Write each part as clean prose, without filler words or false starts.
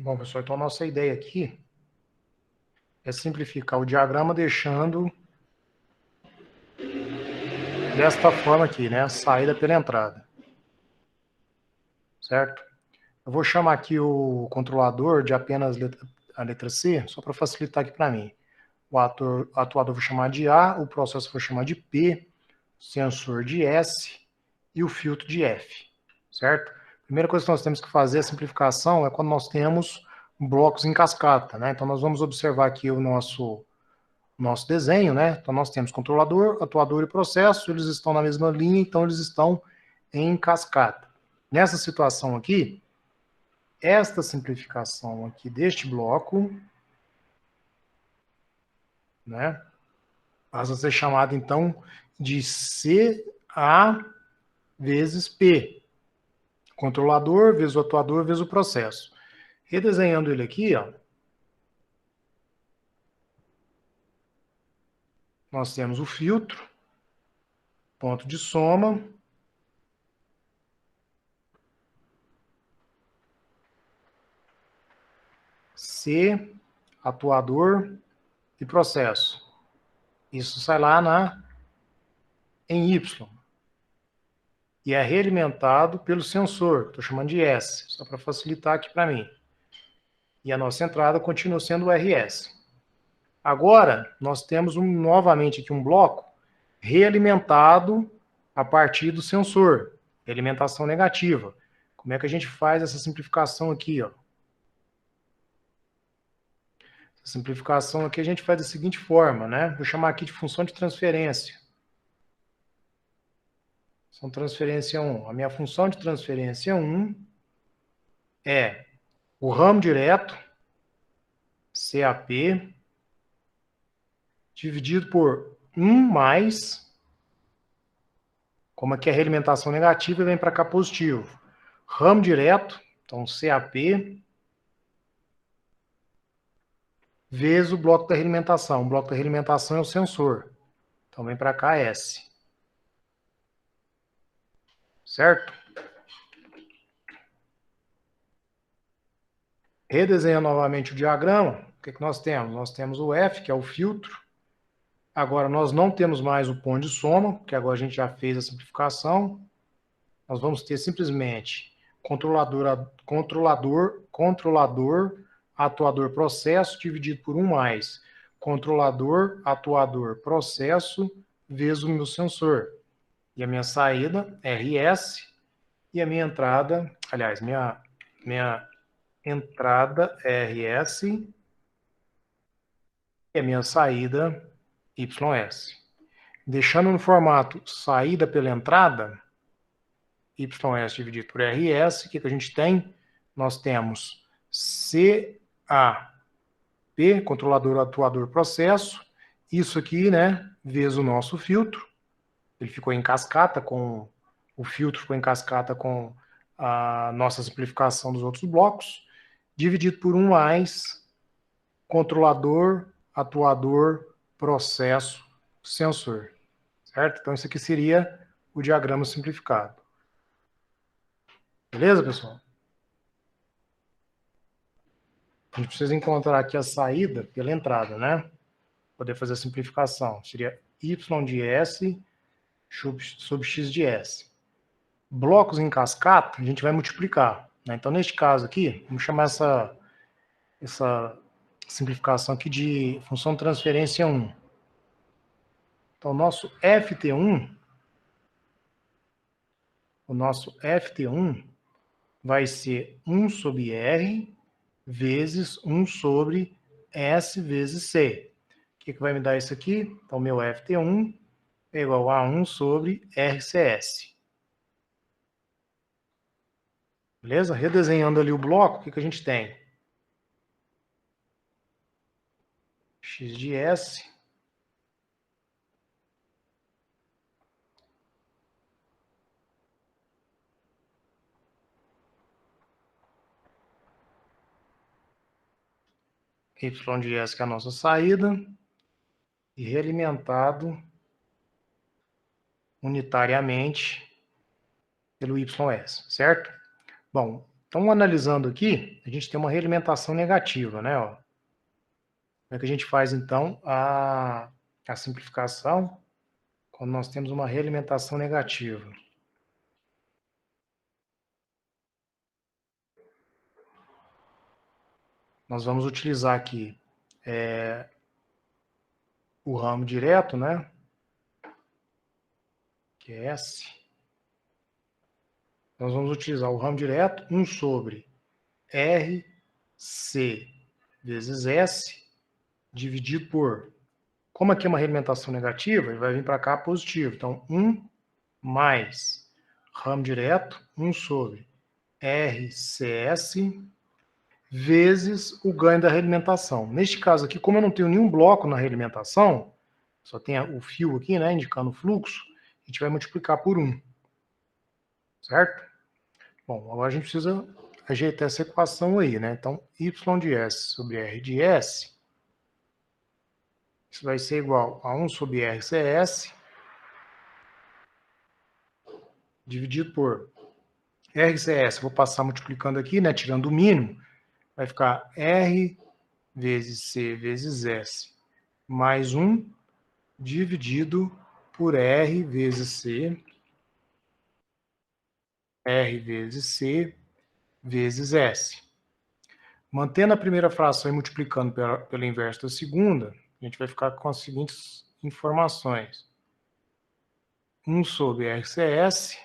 Bom, pessoal, então a nossa ideia aqui é simplificar o diagrama deixando desta forma aqui, né? Saída pela entrada. Certo? Eu vou chamar aqui o controlador de apenas a letra C, só para facilitar aqui para mim. O atuador vou chamar de A, o processo vou chamar de P, o sensor de S e o filtro de F. Certo? A primeira coisa que nós temos que fazer a simplificação é quando nós temos blocos em cascata, né? Então nós vamos observar aqui o nosso desenho, né? Então nós temos controlador, atuador e processo, eles estão na mesma linha, então eles estão em cascata. Nessa situação aqui, esta simplificação aqui deste bloco, né, passa a ser chamada então de CA vezes P. Controlador vezes o atuador vezes o processo. Redesenhando ele aqui, ó, nós temos o filtro, ponto de soma, C, atuador e processo. Isso sai lá em Y. E é realimentado pelo sensor, estou chamando de S, só para facilitar aqui para mim. E a nossa entrada continua sendo o RS. Agora, nós temos novamente aqui um bloco realimentado a partir do sensor, alimentação negativa. Como é que a gente faz essa simplificação aqui, ó? Essa simplificação aqui a gente faz da seguinte forma, né? Vou chamar aqui de função de transferência. Função de transferência 1. A minha função de transferência 1 é o ramo direto, CAP, dividido por 1 mais, como aqui é realimentação negativa, vem para cá positivo. Ramo direto, então CAP, vezes o bloco da realimentação. O bloco da realimentação é o sensor. Então vem para cá S. Certo? Redesenhando novamente o diagrama, o que nós temos? Nós temos o F, que é o filtro. Agora nós não temos mais o ponto de soma, porque agora a gente já fez a simplificação. Nós vamos ter simplesmente controlador, atuador, processo, dividido por 1 mais controlador, atuador, processo, vezes o meu sensor. E a minha saída, RS, e a minha entrada, aliás, minha entrada, RS, e a minha saída, YS. Deixando no formato saída pela entrada, YS dividido por RS, o que a gente tem? Nós temos CAP, controlador, atuador, processo. Isso aqui, né, vezes o nosso filtro. Ele ficou em cascata com... O filtro ficou em cascata com a nossa simplificação dos outros blocos. Dividido por 1 mais controlador, atuador, processo, sensor. Certo? Então, isso aqui seria o diagrama simplificado. Beleza, pessoal? A gente precisa encontrar aqui a saída pela entrada, né? Poder fazer a simplificação. Seria Y de S sub X de S. Blocos em cascata, a gente vai multiplicar. Né? Então, neste caso aqui, vamos chamar essa simplificação aqui de função de transferência 1. Então, o nosso FT1 vai ser 1 sobre R vezes 1 sobre S vezes C. O que vai me dar isso aqui? Então, meu FT1 é igual a 1 sobre RCS. Beleza? Redesenhando ali o bloco, o que a gente tem? X de S Y de S, que é a nossa saída, e realimentado unitariamente pelo YS, certo? Bom, Então, analisando aqui, a gente tem uma realimentação negativa, né? Ó. Como é que a gente faz, então, a simplificação quando nós temos uma realimentação negativa? Nós vamos utilizar aqui o ramo direto, né? Que é S. Nós vamos utilizar o ramo direto, 1 sobre RC vezes S, dividido por... Como aqui é uma realimentação negativa, ele vai vir para cá positivo. Então, 1 mais ramo direto, 1 sobre RCS, vezes o ganho da realimentação. Neste caso aqui, como eu não tenho nenhum bloco na realimentação, só tem o fio aqui, né, indicando o fluxo, a gente vai multiplicar por 1. Certo? Bom, agora a gente precisa ajeitar essa equação aí, né? Então, y de S sobre R de S, isso vai ser igual a 1 sobre RCS, dividido por RCS. Vou passar multiplicando aqui, né? Tirando o mínimo, vai ficar R vezes C vezes S, mais 1, dividido por R vezes C, R vezes C, vezes S. Mantendo a primeira fração e multiplicando pela inversa da segunda, a gente vai ficar com as seguintes informações. 1 sobre RCS,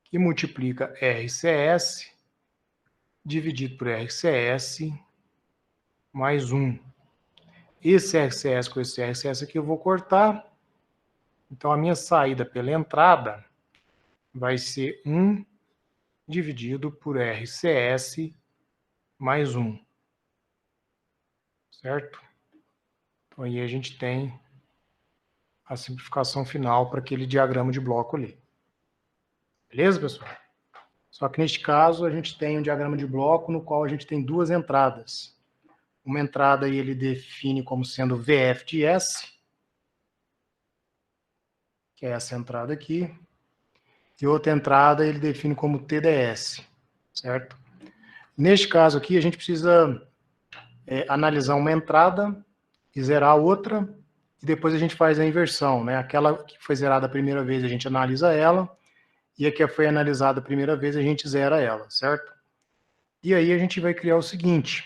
que multiplica RCS, dividido por RCS, mais 1. Esse RCS com esse RCS aqui eu vou cortar. Então, a minha saída pela entrada vai ser 1 dividido por RCS mais 1. Certo? Então, aí a gente tem a simplificação final para aquele diagrama de bloco ali. Beleza, pessoal? Só que neste caso a gente tem um diagrama de bloco no qual a gente tem duas entradas. Uma entrada aí ele define como sendo VF de S, que é essa entrada aqui, e outra entrada ele define como TDS, certo? Neste caso aqui a gente precisa analisar uma entrada e zerar a outra, e depois a gente faz a inversão, né? Aquela que foi zerada a primeira vez a gente analisa ela, e a que foi analisada a primeira vez a gente zera ela, certo? E aí a gente vai criar o seguinte,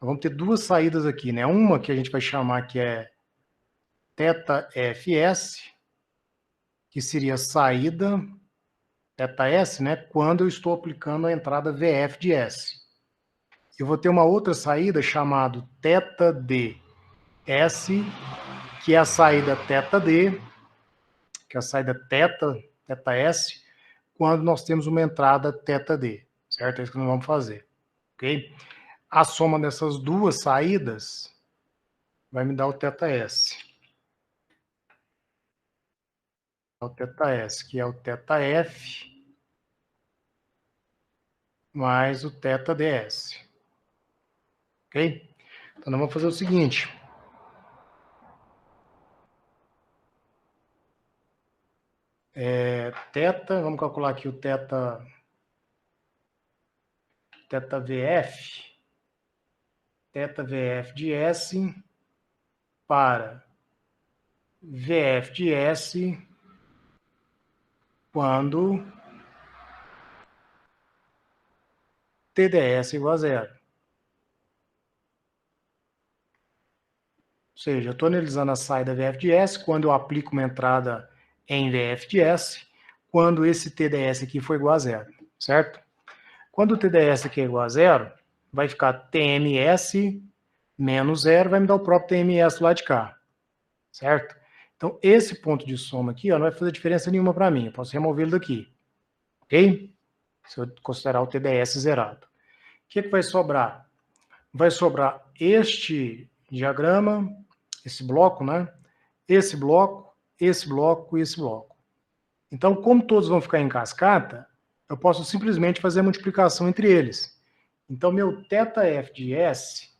vamos ter duas saídas aqui, né? Uma que a gente vai chamar que é θFS, que seria saída θS, né? Quando eu estou aplicando a entrada VF de S. Eu vou ter uma outra saída chamada θDS, que é a saída θD, que é a saída θS, quando nós temos uma entrada θD, certo? É isso que nós vamos fazer, ok? A soma dessas duas saídas vai me dar o θS. O θS, que é o θF, mais o θds. Ok? Então, nós vamos fazer o seguinte. Θ, vamos calcular aqui o θVF de S para VF de S quando TDS igual a zero. Ou seja, eu estou analisando a saída VF de S quando eu aplico uma entrada em VF de S, quando esse TDS aqui for igual a zero, certo? Quando o TDS aqui é igual a zero, vai ficar TMS menos zero, vai me dar o próprio TMS do lado de cá, certo? Então, esse ponto de soma aqui ó, não vai fazer diferença nenhuma para mim, eu posso remover ele daqui, ok? Se eu considerar o TDS zerado. O que vai sobrar? Vai sobrar este diagrama, esse bloco, né? Esse bloco e esse bloco. Então, como todos vão ficar em cascata, eu posso simplesmente fazer a multiplicação entre eles. Então, meu θF de S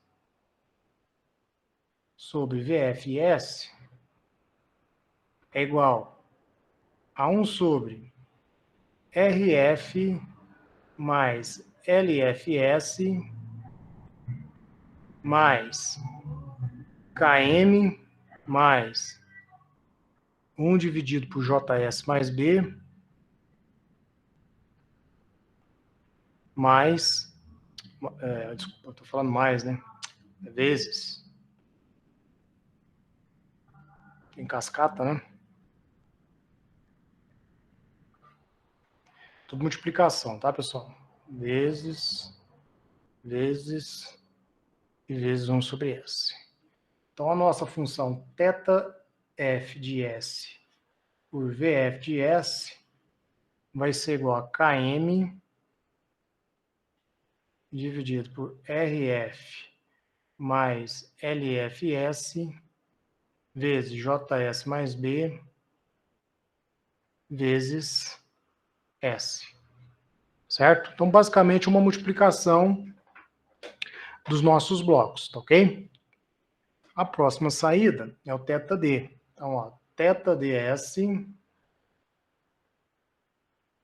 sobre VFS é igual a 1 sobre RF mais LFS mais KM mais 1 dividido por JS mais B mais, desculpa, eu estou falando mais, né? Vezes. Tem cascata, né? Tudo multiplicação, tá, pessoal? Vezes e vezes 1 sobre S. Então, a nossa função θf de S por VF de S vai ser igual a Km dividido por RF mais LFS vezes JS mais B vezes S. Certo? Então, basicamente, uma multiplicação dos nossos blocos, tá ok? A próxima saída é o θD. Então, ó, θds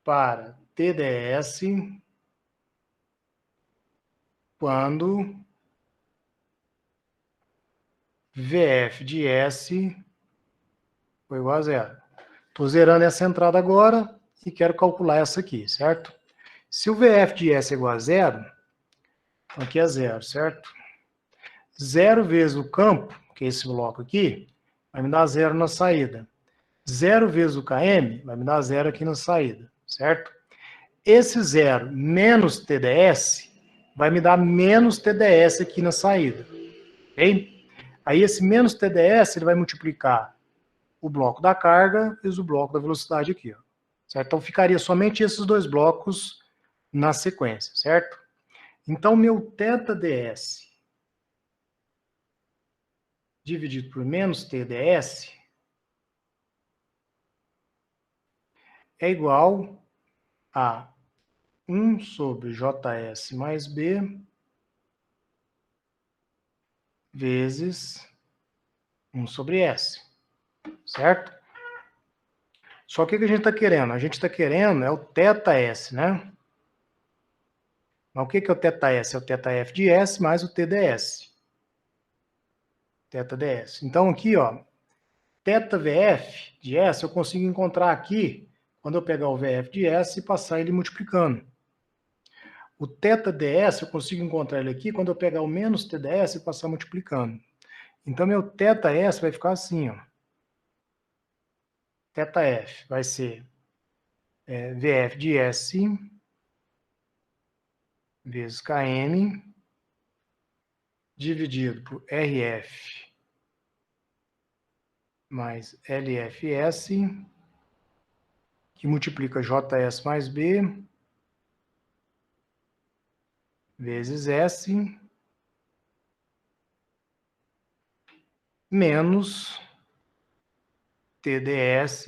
para TDS quando VF de S foi igual a zero. Estou zerando essa entrada agora e quero calcular essa aqui, certo? Se o VF de S é igual a zero, então aqui é zero, certo? Zero vezes o campo, que é esse bloco aqui, vai me dar zero na saída. Zero vezes o KM vai me dar zero aqui na saída, certo? Esse zero menos TDS vai me dar menos TDS aqui na saída, ok? Aí esse menos TDS ele vai multiplicar o bloco da carga vezes o bloco da velocidade aqui, ó. Certo? Então ficaria somente esses dois blocos na sequência, certo? Então meu θds dividido por menos TDS é igual a 1 sobre JS mais B vezes 1 sobre S, certo? Só que o que a gente está querendo? A gente está querendo é o θS, né? Mas o que é o θS? É o θF de S mais o TDS. θds. Então aqui, ó, θVF de S eu consigo encontrar aqui quando eu pegar o VF de S e passar ele multiplicando. O θds eu consigo encontrar ele aqui quando eu pegar o menos TDS e passar multiplicando. Então meu θS vai ficar assim, ó. θF vai ser VF de S vezes Km dividido por RF mais LFS, que multiplica JS mais B, vezes S, menos TDS,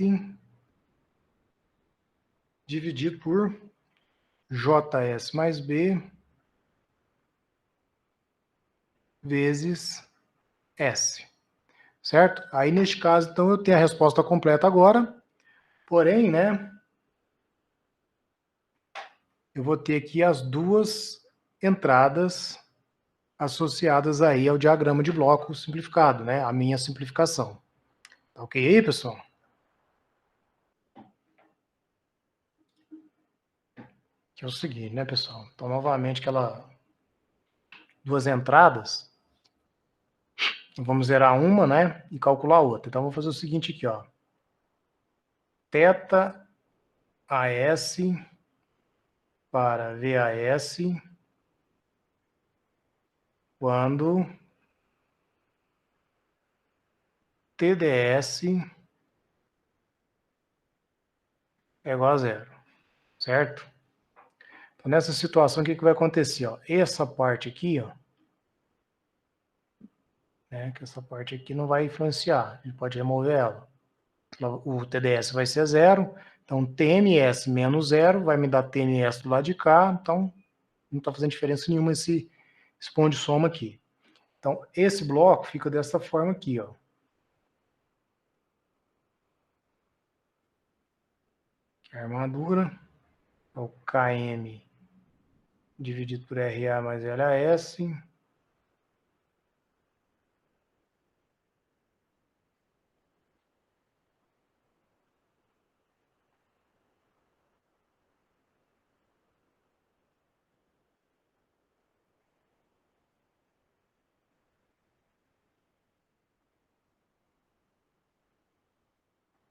dividido por JS mais B, vezes S. Certo? Aí, neste caso, então, eu tenho a resposta completa agora, porém, né, eu vou ter aqui as duas entradas associadas aí ao diagrama de bloco simplificado, né, a minha simplificação. Tá ok aí, pessoal? Que é o seguinte, né, pessoal? Então, novamente, aquela duas entradas, vamos zerar uma, né, e calcular a outra. Então, vou fazer o seguinte aqui, ó. Θ AS para VAS quando TDS é igual a zero, certo? Então, nessa situação, o que vai acontecer? Ó? Essa parte aqui, ó, né, que essa parte aqui não vai influenciar, a gente pode remover ela. O TDS vai ser zero, então TMS menos zero vai me dar TMS do lado de cá, então não está fazendo diferença nenhuma esse ponto de soma aqui. Então, esse bloco fica dessa forma aqui, ó. A armadura, é o KM dividido por RA mais LAS.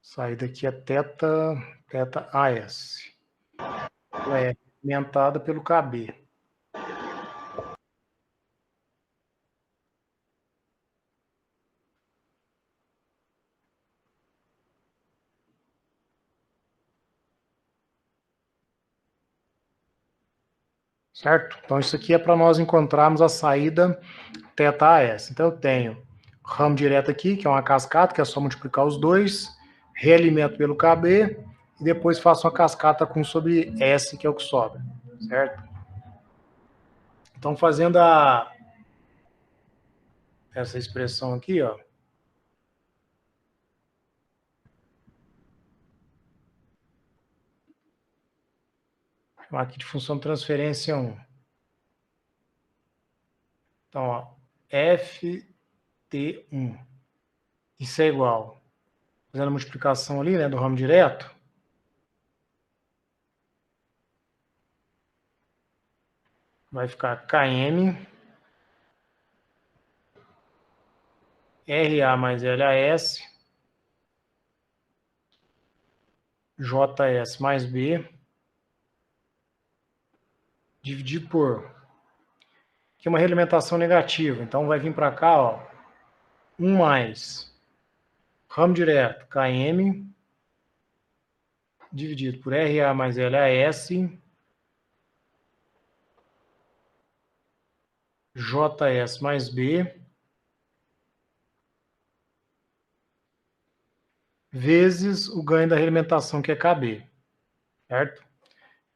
Saída aqui é θ AS. Ela é alimentada pelo KB. Certo? Então, isso aqui é para nós encontrarmos a saída θAS. Então, eu tenho ramo direto aqui, que é uma cascata, que é só multiplicar os dois, realimento pelo KB, e depois faço uma cascata com sobre S, que é o que sobra. Certo? Então, fazendo essa expressão aqui, ó. Vou chamar aqui de função de transferência 1. Então, ó, FT1. Isso é igual. Fazendo a multiplicação ali, né, do ramo direto. Vai ficar KM RA mais LAS JS mais B dividido por... Aqui é uma realimentação negativa, então vai vir para cá, ó, 1 mais ramo direto, KM, dividido por RA mais LAS, JS mais B, vezes o ganho da realimentação, que é KB, certo?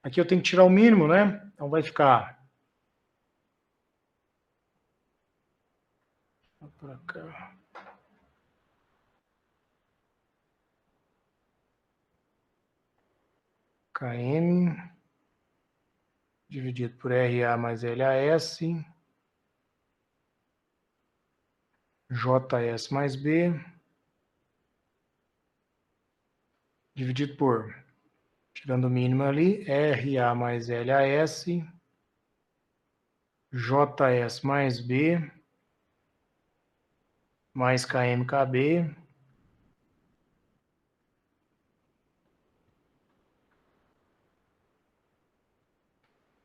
Aqui eu tenho que tirar o mínimo, né? Então vai ficar... Para cá... KM dividido por RA mais LAS, JS mais B, dividido por, tirando o mínimo ali, RA mais LAS, JS mais B, mais KMKB,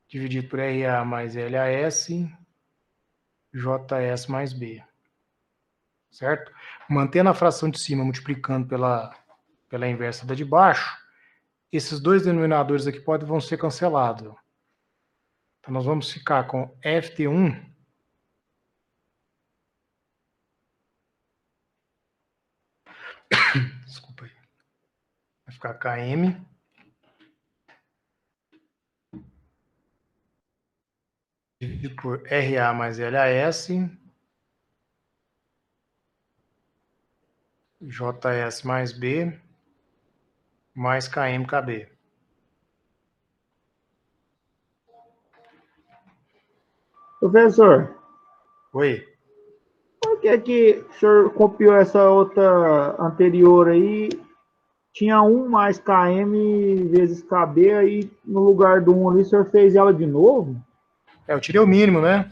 dividido por RA mais LAS, JS mais B. Certo? Mantendo a fração de cima multiplicando pela inversa da de baixo, esses dois denominadores aqui vão ser cancelados. Então, nós vamos ficar com FT1 desculpa aí, vai ficar KM dividido por RA mais LAS, JS mais B, mais KMKB. Professor, Oi? por que o senhor copiou essa outra anterior aí? Tinha 1 mais KM vezes KB, aí no lugar do 1 ali, o senhor fez ela de novo? Eu tirei o mínimo, né?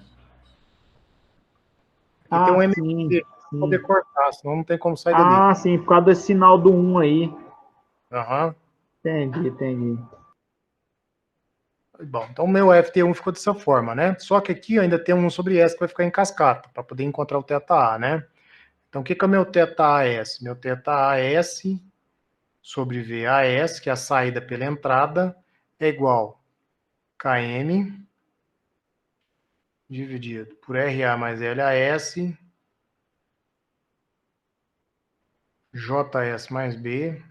Aqui tem um Ah, MSB sim, para poder sim. cortar, senão não tem como sair dali. Ah, sim, por causa desse sinal do 1 aí. Aham. Entendi, entendi. Bom, então o meu FT1 ficou dessa forma, né? Só que aqui ainda tem um sobre S que vai ficar em cascata, para poder encontrar o θA, né? Então, o que é o meu θAS? Meu θAS sobre VAS, que é a saída pela entrada, é igual KM dividido por RA mais LAS, JS mais B,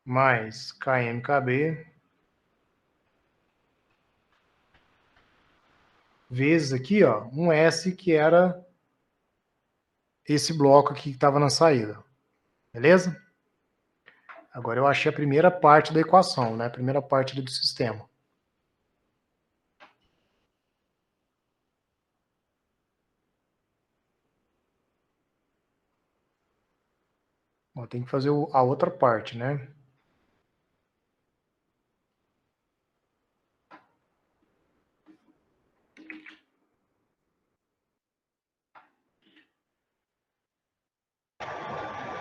mais KMKB, vezes aqui, ó, um S que era esse bloco aqui que estava na saída. Beleza? Agora eu achei a primeira parte da equação, né? A primeira parte do sistema. Ó, tem que fazer a outra parte, né?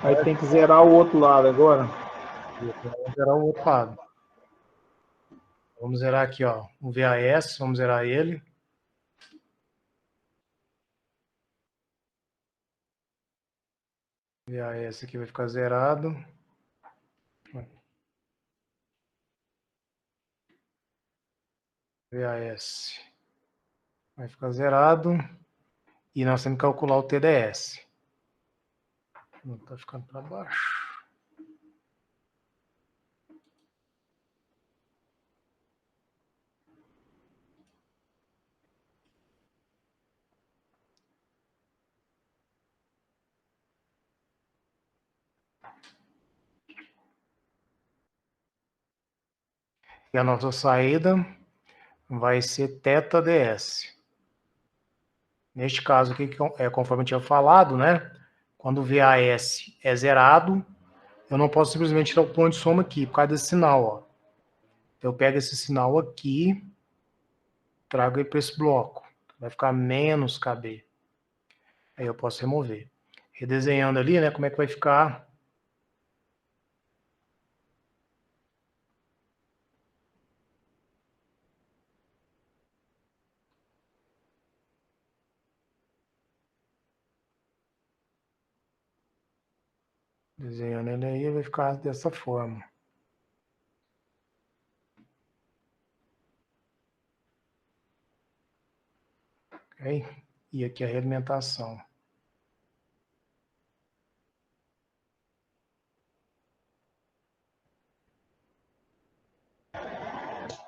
Aí tem que zerar o outro lado agora. Vamos zerar o outro lado. Vamos zerar aqui, ó, o VAS, vamos zerar ele. VAS aqui vai ficar zerado. VAS vai ficar zerado. E nós temos que calcular o TDS. Não está ficando para baixo. E a nossa saída vai ser θds. Neste caso aqui, conforme eu tinha falado, né? Quando o VAS é zerado, eu não posso simplesmente tirar o ponto de soma aqui, por causa desse sinal, ó. Então, eu pego esse sinal aqui, trago ele para esse bloco. Vai ficar menos KB. Aí eu posso remover. Redesenhando ali, né? Como é que vai ficar? Desenhando ele aí, vai ficar dessa forma. Ok? E aqui a realimentação.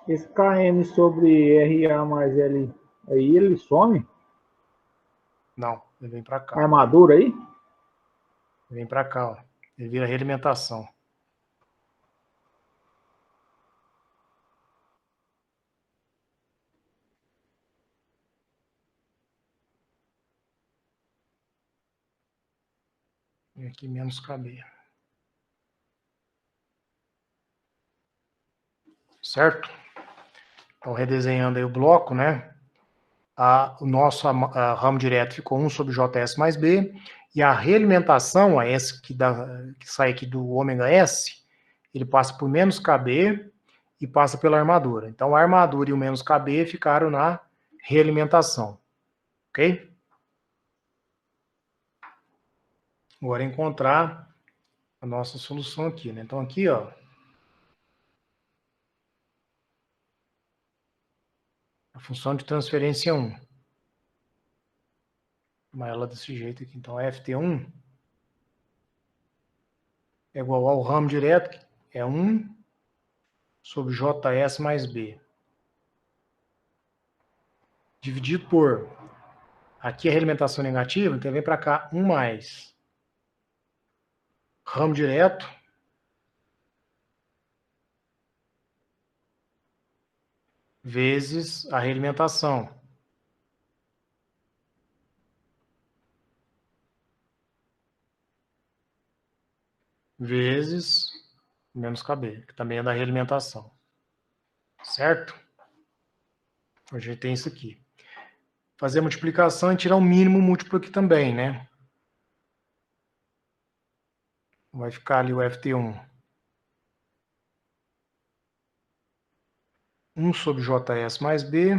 Esse KM sobre RA mais L, aí ele some? Não, ele vem para cá. A armadura aí? Ele vem para cá, ó. Ele vira realimentação. E aqui menos KB. Certo? Então, redesenhando aí o bloco, né? O nosso ramo direto ficou 1 sobre JS mais B, e a realimentação, a S que sai aqui do ômega S, ele passa por menos KB e passa pela armadura. Então, a armadura e o menos KB ficaram na realimentação. Ok? Agora, encontrar a nossa solução aqui, né? Então, aqui, ó, a função de transferência 1. Mas ela desse jeito aqui. Então, a FT1 é igual ao ramo direto, que é 1 sobre JS mais B. Dividido por... Aqui a realimentação negativa, então vem para cá 1 mais ramo direto vezes a realimentação. Vezes menos KB, que também é da realimentação. Certo? A gente tem isso aqui. Fazer a multiplicação e tirar o mínimo múltiplo aqui também, né? Vai ficar ali o FT1. 1 sobre JS mais B,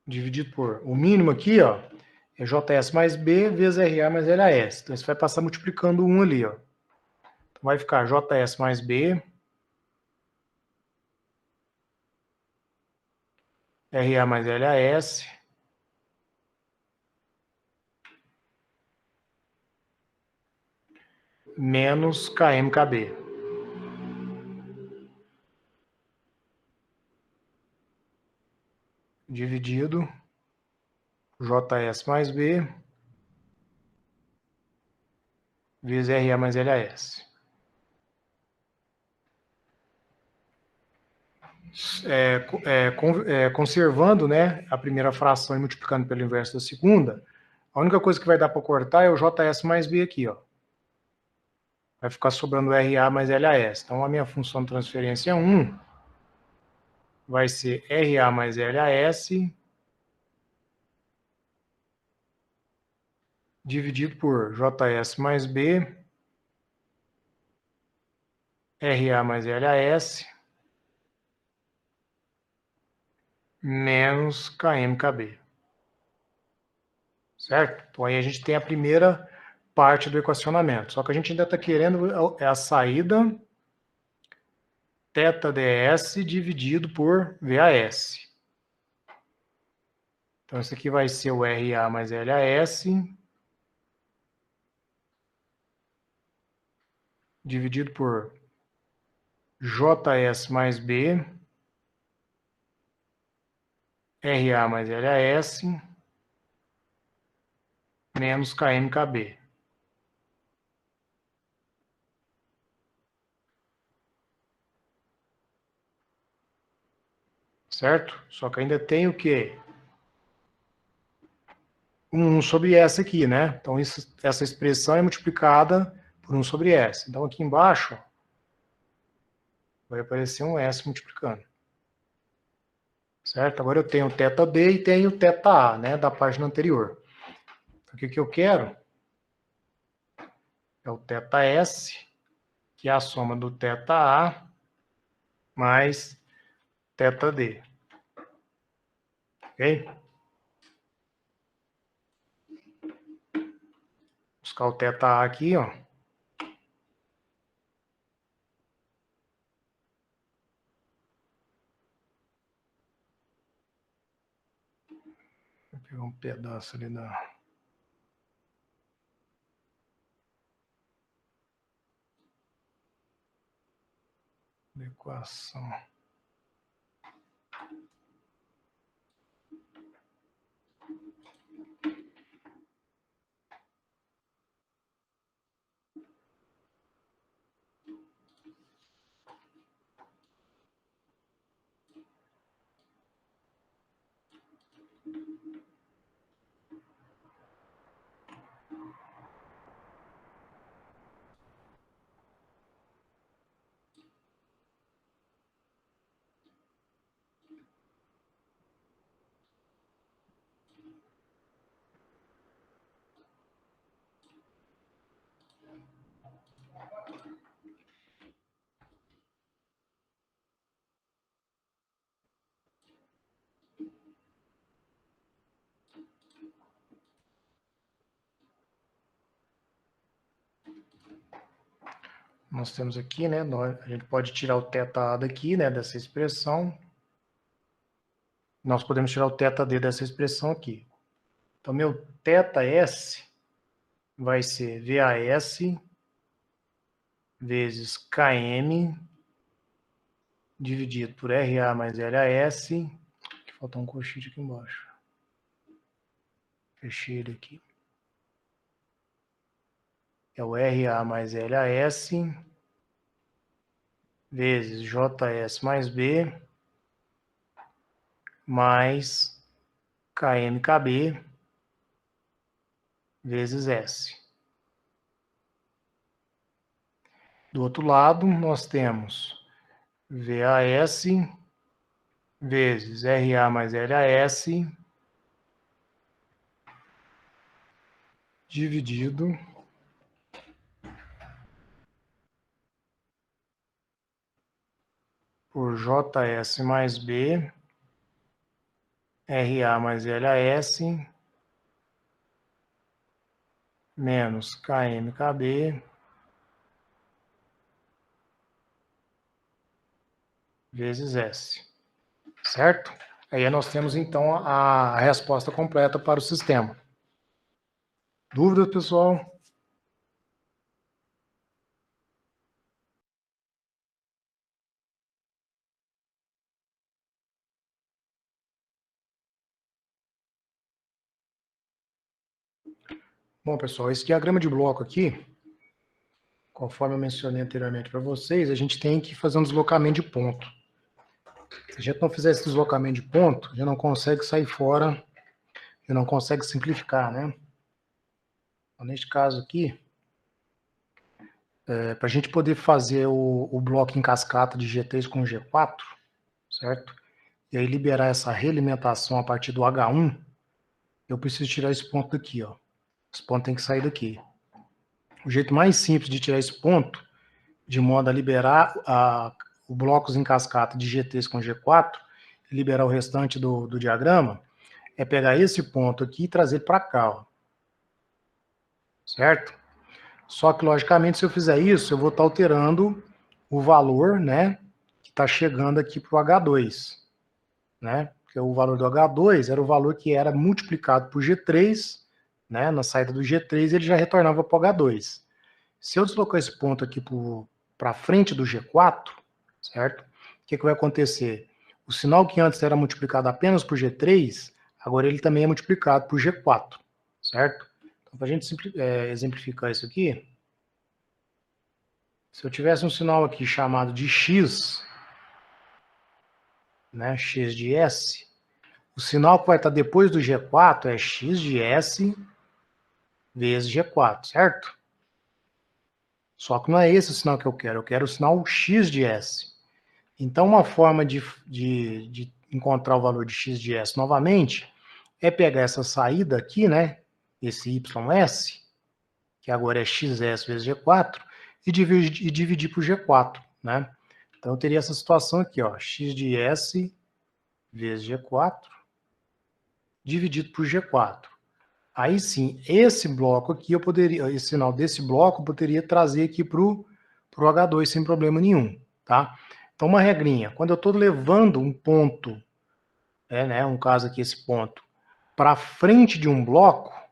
dividido por... O mínimo aqui, ó, é JS mais B vezes RA mais LAS. Então, você vai passar multiplicando 1 ali, ó. Então, vai ficar JS mais B, RA mais LAS, menos KMKB. Dividido JS mais B vezes RA mais LAS. Conservando, né, a primeira fração e multiplicando pelo inverso da segunda, A única coisa que vai dar para cortar é o JS mais B aqui, ó. Vai ficar sobrando RA mais LAS. Então, a minha função de transferência 1 vai ser RA mais LAS dividido por JS mais B, RA mais LAS, menos KMKB. Certo? Então, aí a gente tem a primeira parte do equacionamento. Só que a gente ainda está querendo a saída θds dividido por VAS. Então, isso aqui vai ser o RA mais LAS dividido por JS mais B, RA mais LAS, menos KMKB. Certo? Só que ainda tem o quê? 1 sobre S aqui, né? Então, essa expressão é multiplicada por 1 sobre S. Então, aqui embaixo, vai aparecer um S multiplicando. Certo? Agora eu tenho θB e tenho θA, né? Da página anterior. Então, o que eu quero é o θS, que é a soma do θA mais θD. Ok? Buscar o θA aqui, ó. Vou pegar um pedaço ali da equação. Nós temos aqui, né? A gente pode tirar o θA daqui, né? Dessa expressão. Nós podemos tirar o θD dessa expressão aqui. Então, meu θS vai ser VAS vezes KM dividido por RA mais LAS. Que falta um colchete aqui embaixo. Fechei ele aqui. É o RA mais LAS vezes JS mais B mais KMKB vezes S. Do outro lado, nós temos VAS vezes RA mais LAS dividido por JS mais B, RA mais LAS, menos KMKB, vezes S. Certo? Aí nós temos, então, a resposta completa para o sistema. Dúvidas, pessoal? Bom, pessoal, esse diagrama de bloco aqui, conforme eu mencionei anteriormente para vocês, a gente tem que fazer um deslocamento de ponto. Se a gente não fizer esse deslocamento de ponto, a gente não consegue sair fora, a gente não consegue simplificar, né? Então, neste caso aqui, para a gente poder fazer o bloco em cascata de G3 com G4, certo? E aí liberar essa realimentação a partir do H1, eu preciso tirar esse ponto daqui, ó. Esse ponto tem que sair daqui. O jeito mais simples de tirar esse ponto, de modo a liberar o blocos em cascata de G3 com G4, e liberar o restante do diagrama, é pegar esse ponto aqui e trazer para cá, ó. Certo? Só que, logicamente, se eu fizer isso, eu vou estar alterando o valor, né, que está chegando aqui para o H2, né? Porque o valor do H2 era o valor que era multiplicado por G3, né? Na saída do G3 ele já retornava para o H2. Se eu deslocar esse ponto aqui para frente do G4, certo? O que vai acontecer? O sinal que antes era multiplicado apenas por G3, agora ele também é multiplicado por G4, certo? Então, para a gente exemplificar isso aqui, se eu tivesse um sinal aqui chamado de X, né, X de S, o sinal que vai estar depois do G4 é X de S vezes G4, certo? Só que não é esse o sinal que eu quero o sinal X de S. Então, uma forma de encontrar o valor de X de S novamente é pegar essa saída aqui, né, esse YS, que agora é XS vezes G4, e dividir por G4, né? Então, eu teria essa situação aqui, ó, X de S vezes G4, dividido por G4. Aí sim, esse bloco aqui, esse sinal desse bloco, eu poderia trazer aqui para o H2 sem problema nenhum, tá? Então, uma regrinha, quando eu estou levando um ponto, né, um caso aqui, esse ponto, para frente de um bloco,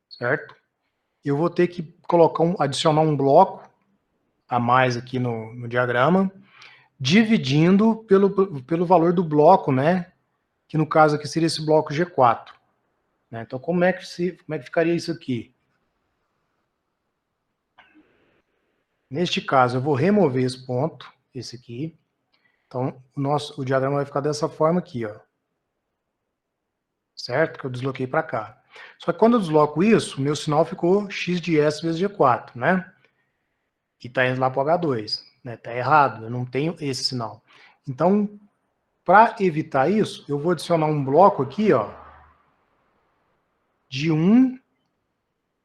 certo? Eu vou ter que adicionar um bloco a mais aqui no diagrama, dividindo pelo valor do bloco, né? Que no caso aqui seria esse bloco G4. Né? Então, como é que ficaria isso aqui? Neste caso, eu vou remover esse ponto, esse aqui. Então, o diagrama vai ficar dessa forma aqui, ó. Certo? Que eu desloquei para cá. Só que quando eu desloco isso, meu sinal ficou x de S vezes G4, né? E está indo lá para o H2. Né? Tá errado, eu não tenho esse sinal. Então, para evitar isso, eu vou adicionar um bloco aqui, ó, de 1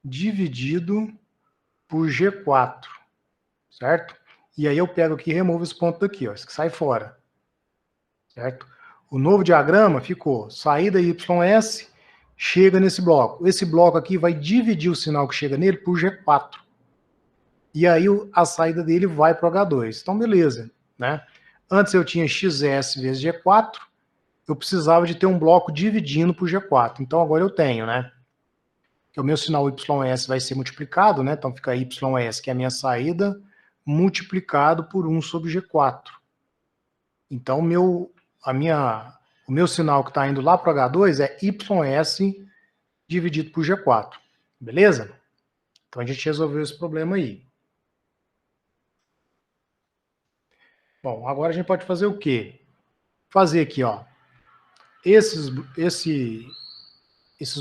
dividido por G4, certo? E aí eu pego aqui e removo esse ponto daqui, ó, esse que sai fora, certo? O novo diagrama ficou saída YS, chega nesse bloco. Esse bloco aqui vai dividir o sinal que chega nele por G4. E aí a saída dele vai para o H2. Então, beleza, né? Antes eu tinha XS vezes G4, eu precisava de ter um bloco dividindo por G4. Então agora eu tenho, né? Que o meu sinal YS vai ser multiplicado, né? Então fica YS, que é a minha saída, multiplicado por 1 sobre G4. Então o meu sinal que está indo lá para o H2 é YS dividido por G4. Beleza? Então a gente resolveu esse problema aí. Bom, agora a gente pode fazer o quê? Fazer aqui, ó, esses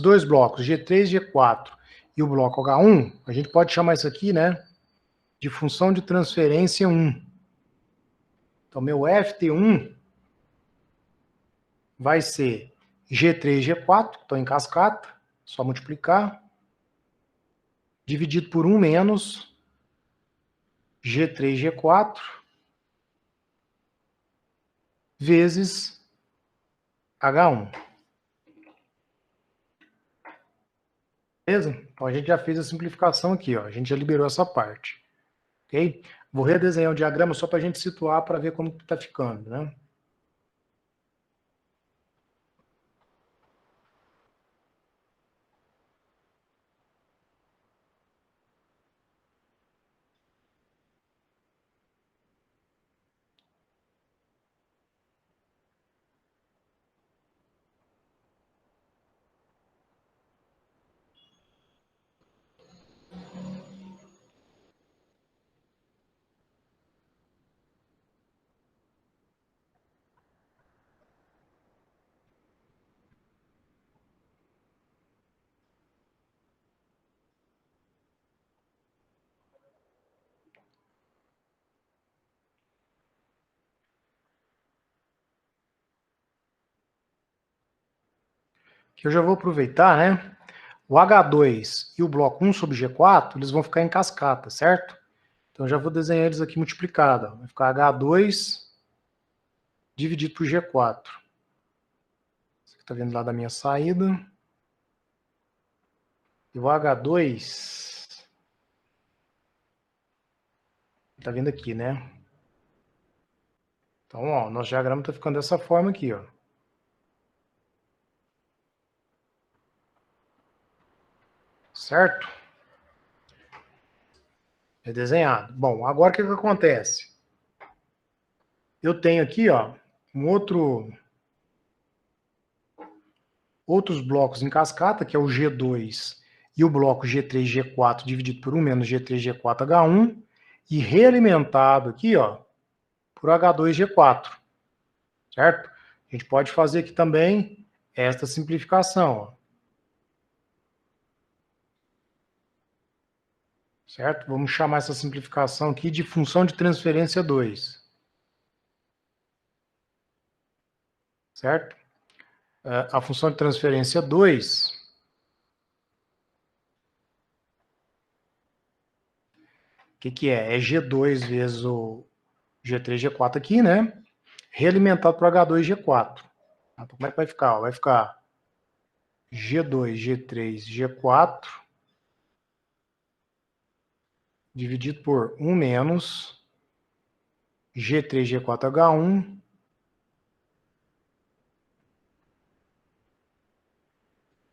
dois blocos, G3 e G4, e o bloco H1, a gente pode chamar isso aqui, né, de função de transferência 1. Então, meu FT1 vai ser G3, G4, estou em cascata, só multiplicar, dividido por 1 menos G3, G4, vezes H1. Beleza? Então, a gente já fez a simplificação aqui, ó, a gente já liberou essa parte. Ok? Vou redesenhar o diagrama só para a gente situar, para ver como está ficando, né? que eu já vou aproveitar, né? O H2 e o bloco 1 sobre G4, eles vão ficar em cascata, certo? Então, eu já vou desenhar eles aqui multiplicado. Vai ficar H2 dividido por G4. Você está vendo lá da minha saída. E o H2... Está vendo aqui, né? Então, ó, nosso diagrama está ficando dessa forma aqui, ó. Certo? É desenhado. Bom, agora o que acontece? Eu tenho aqui, ó, outros blocos em cascata, que é o G2 e o bloco G3, G4 dividido por 1 menos G3, G4, H1, e realimentado aqui, ó, por H2, G4, certo? A gente pode fazer aqui também esta simplificação, ó. Certo? Vamos chamar essa simplificação aqui de função de transferência 2. Certo? A função de transferência 2, o que é? É G2 vezes o G3, G4 aqui, né? Realimentado para H2, G4. Então, como é que vai ficar? Vai ficar G2, G3, G4 dividido por 1 menos G3, G4, H1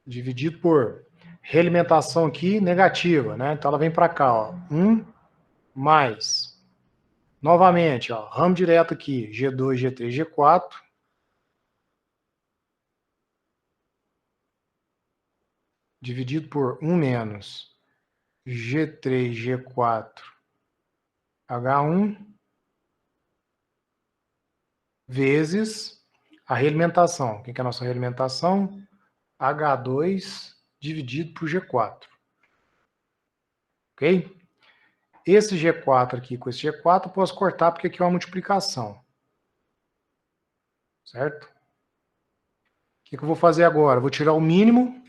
dividido por realimentação aqui negativa, né? Então ela vem para cá, ó. 1 mais, novamente, ó, ramo direto aqui, G2, G3, G4 dividido por 1 menos G3, G4, H1 vezes a realimentação. O que é a nossa realimentação? H2 dividido por G4. Ok? Esse G4 aqui com esse G4 eu posso cortar porque aqui é uma multiplicação. Certo? O que eu vou fazer agora? Eu vou tirar o mínimo.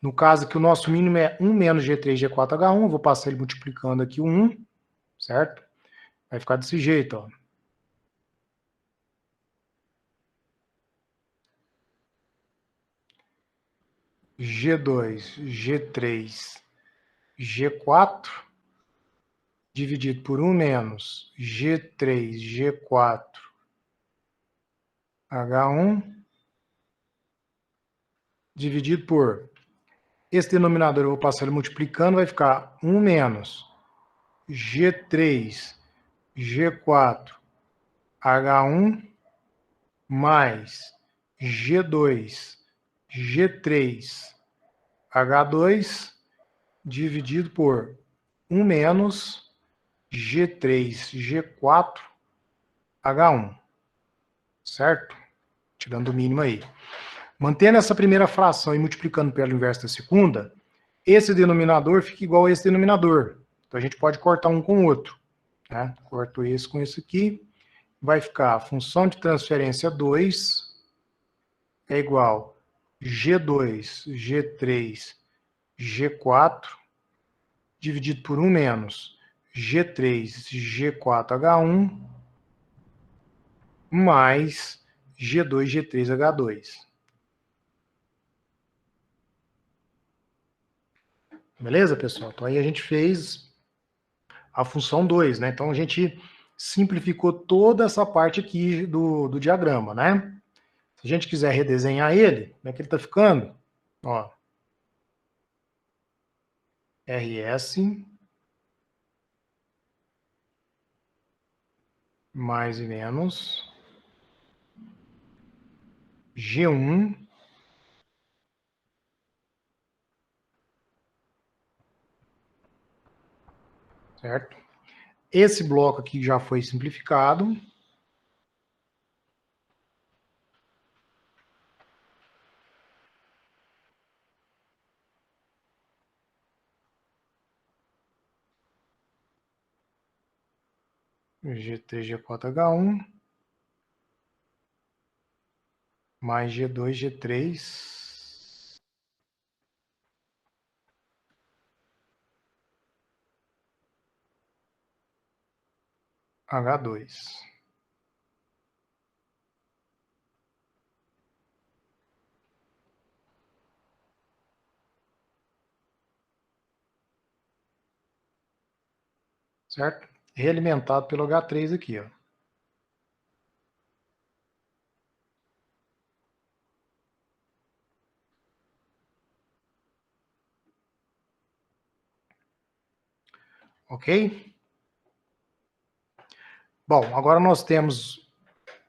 No caso aqui, o nosso mínimo é 1 menos G3, G4, H1. Eu vou passar ele multiplicando aqui o 1. Certo? Vai ficar desse jeito, ó. G2, G3, G4 dividido por 1 menos G3, G4, H1 dividido por... Esse denominador eu vou passar ele multiplicando, vai ficar 1 menos G3, G4, H1 mais G2, G3, H2 dividido por 1 menos G3, G4, H1. Certo? Tirando o mínimo aí. Mantendo essa primeira fração e multiplicando pelo inverso da segunda, esse denominador fica igual a esse denominador. Então a gente pode cortar um com o outro. Né? Corto esse com esse aqui. Vai ficar a função de transferência 2 é igual G2, G3, G4 dividido por 1 menos G3, G4, H1 mais G2, G3, H2. Beleza, pessoal? Então aí a gente fez a função 2, né? Então a gente simplificou toda essa parte aqui do diagrama, né? Se a gente quiser redesenhar ele, como é que ele está ficando? Ó, RS mais e menos G1 certo? Esse bloco aqui já foi simplificado. G3, G4, H1 mais G2, G3. H2. Certo? Realimentado pelo H3 aqui, ó. Ok? Bom, agora nós temos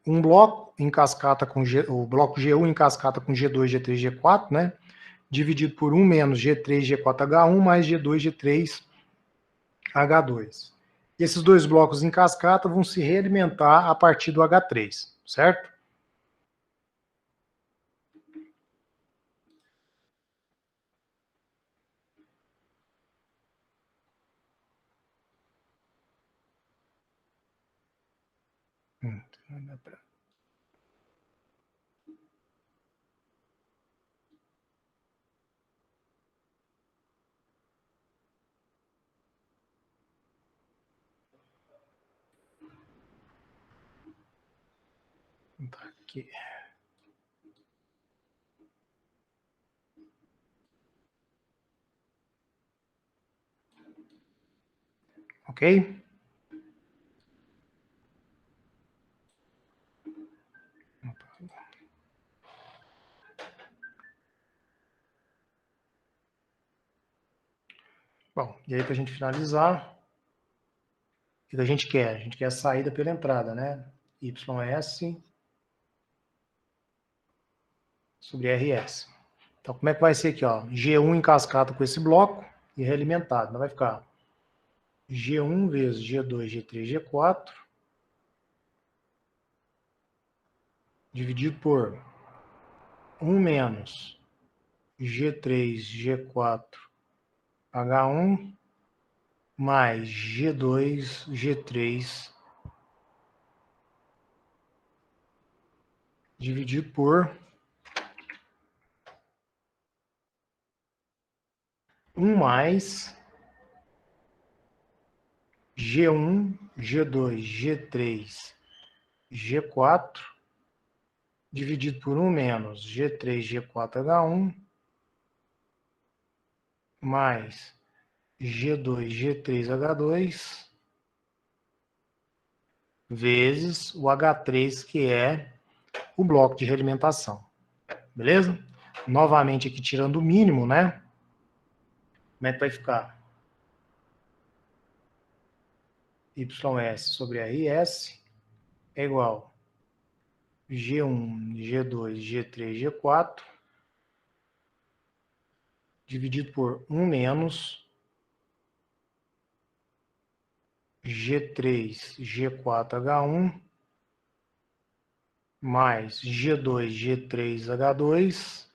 um bloco em cascata com o bloco G1 em cascata com G2, G3, G4, né? Dividido por 1 menos G3, G4H1 mais G2, G3, H2. E esses dois blocos em cascata vão se realimentar a partir do H3, certo? Tá aqui. Ok? Bom, e aí para a gente finalizar, o que a gente quer? A gente quer a saída pela entrada, né? YS sobre RS. Então, como é que vai ser aqui, ó? G1 em cascata com esse bloco e realimentado. Então, vai ficar G1 vezes G2, G3, G4, dividido por 1 menos G3, G4, H1, mais G2, G3, dividido por 1 mais G1, G2, G3, G4, dividido por 1 menos G3, G4, H1, mais G2, G3, H2, vezes o H3, que é o bloco de realimentação. Beleza? Novamente aqui tirando o mínimo, né? Como é que vai ficar? YS sobre RS é igual G1, G2, G3, G4, dividido por 1 menos G3, G4, H1, mais G2, G3, H2,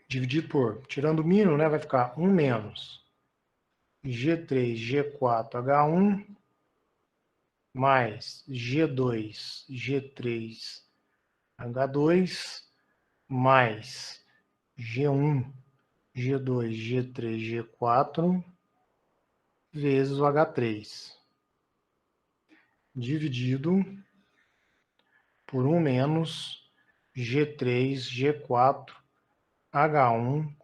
dividido por, tirando o mínimo, né, vai ficar 1 menos G3, G4, H1, mais G2, G3, H2, mais G1, G2, G3, G4, vezes o H3, dividido por 1 menos G3, G4, H1,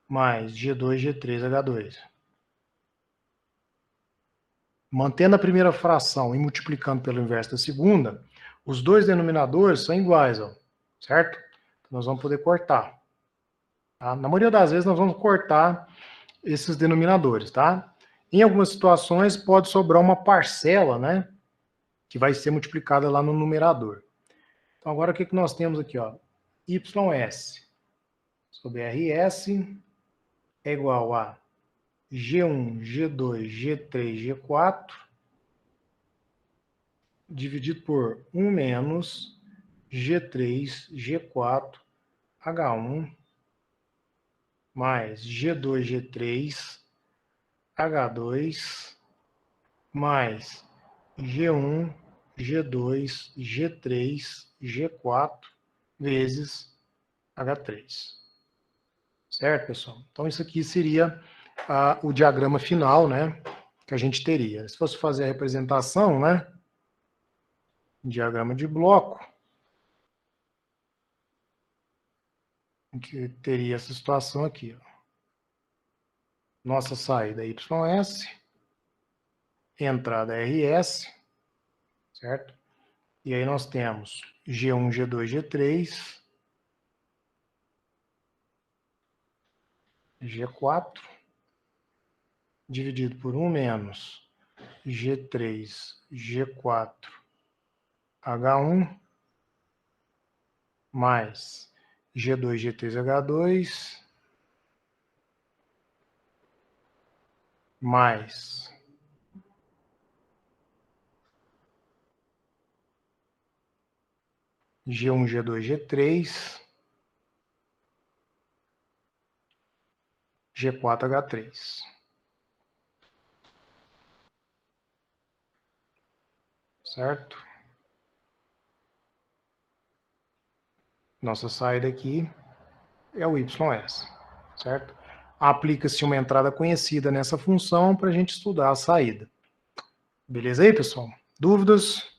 mais G2, G3, H2. Mantendo a primeira fração e multiplicando pelo inverso da segunda, os dois denominadores são iguais, ó, certo? Então, nós vamos poder cortar. Tá? Na maioria das vezes, nós vamos cortar esses denominadores, tá? Em algumas situações, pode sobrar uma parcela, né? Que vai ser multiplicada lá no numerador. Então, agora o que nós temos aqui, ó? YS sobre RS é igual a G1, G2, G3, G4, dividido por 1 menos G3, G4, H1, mais G2, G3, H2, mais G1, G2, G3, G4, vezes H3. Certo, pessoal? Então, isso aqui seria o diagrama final, né? que a gente teria. Se fosse fazer a representação, né? Diagrama de bloco, que teria essa situação aqui. Ó. Nossa saída é YS, entrada é RS, certo? E aí nós temos G1, G2, G3, G4, dividido por 1 menos G3, G4, H1, mais G2, G3, H2, mais G1, G2, G3, G4, H3. Certo? Nossa saída aqui é o YS, certo? Aplica-se uma entrada conhecida nessa função para a gente estudar a saída. Beleza aí, pessoal? Dúvidas?